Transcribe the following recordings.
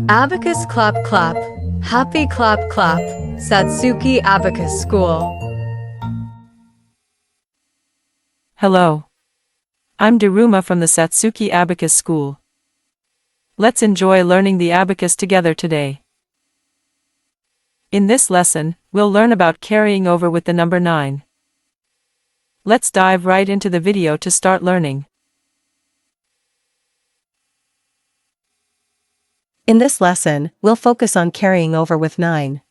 Abacus clap clap, happy clap clap, Satsuki Abacus School. Hello. I'm Daruma from the Satsuki Abacus School. Let's enjoy learning the abacus together today. In this lesson, we'll learn about carrying over with the number 9. Let's dive right into the video to start learning. In this lesson, we'll focus on carrying over with 9.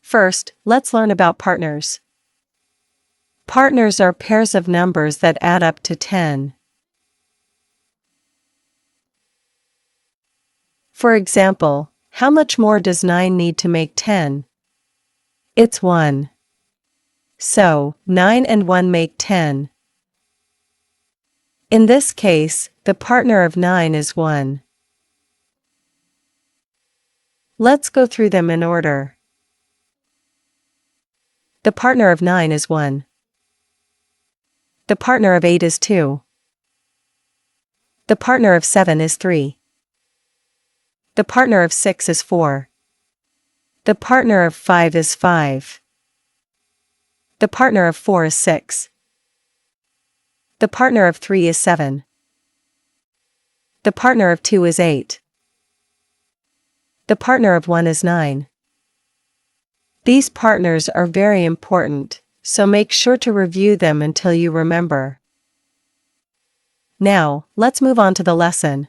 First, let's learn about partners. Partners are pairs of numbers that add up to 10. For example, how much more does 9 need to make 10? It's 1. So, 9 and 1 make 10. In this case, the partner of 9 is 1. Let's go through them in order. The partner of 9 is 1. The partner of 8 is 2. The partner of 7 is 3. The partner of 6 is 4. The partner of 5 is 5. The partner of 4 is 6. The partner of 3 is 7. The partner of 2 is 8. The partner of 1 is 9. These partners are very important, so make sure to review them until you remember. Now, let's move on to the lesson.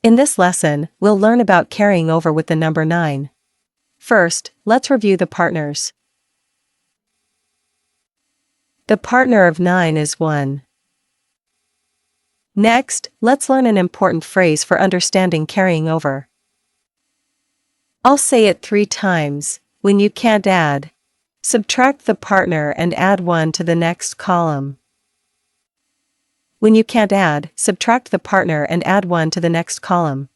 In this lesson, we'll learn about carrying over with the number 9. First, let's review the partners. The partner of 9 is 1. Next, let's learn an important phrase for understanding carrying over. I'll say it 3 times. When you can't add, subtract the partner and add 1 to the next column. When you can't add, subtract the partner and add 1 to the next column.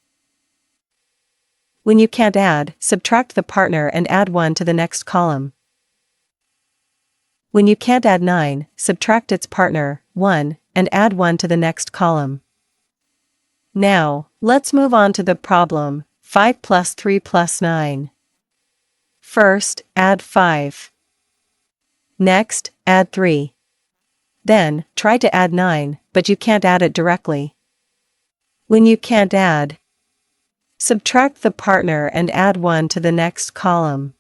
When you can't add, subtract the partner and add 1 to the next column. When you can't add 9, subtract its partner, 1, and add 1 to the next column. Now, let's move on to the problem, 5 plus 3 plus 9. First, add 5. Next, add 3. Then, try to add 9, but you can't add it directly. When you can't add, subtract the partner and add 1 to the next column.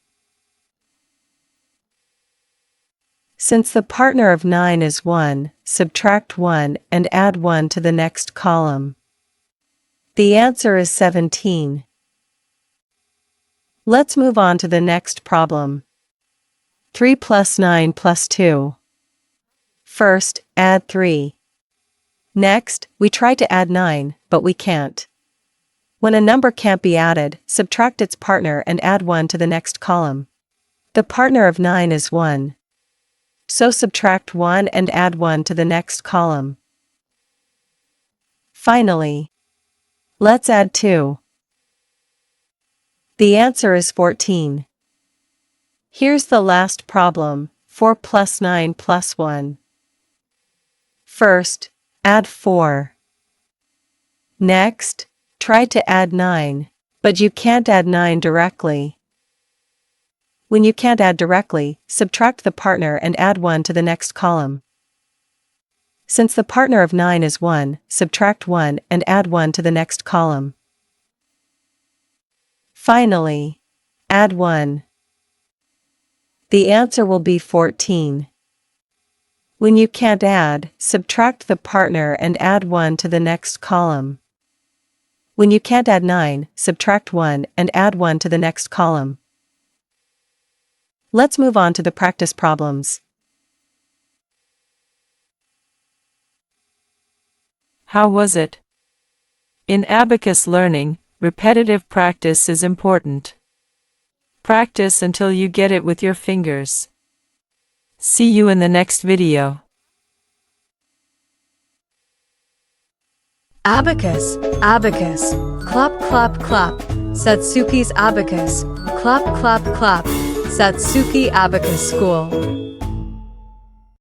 Since the partner of 9 is 1, subtract 1 and add 1 to the next column. The answer is 17. Let's move on to the next problem. 3 plus 9 plus 2. First, add 3. Next, we try to add 9, but we can't. When a number can't be added, subtract its partner and add 1 to the next column. The partner of 9 is 1. So subtract 1 and add 1 to the next column. Finally, let's add 2. The answer is 14. Here's the last problem, 4 plus 9 plus 1. First, add 4. Next, try to add 9, but you can't add 9 directly. When you can't add directly, subtract the partner and add 1 to the next column. Since the partner of 9 is 1, subtract 1 and add 1 to the next column. Finally, add 1. The answer will be 14. When you can't add, subtract the partner and add 1 to the next column. When you can't add 9, subtract 1 and add 1 to the next column. Let's move on to the practice problems. How was it? In abacus learning, repetitive practice is important. Practice until you get it with your fingers. See you in the next video. Abacus, abacus, clap clap clap, Satsuki's abacus, clap clap clap, Satsuki Abacus School.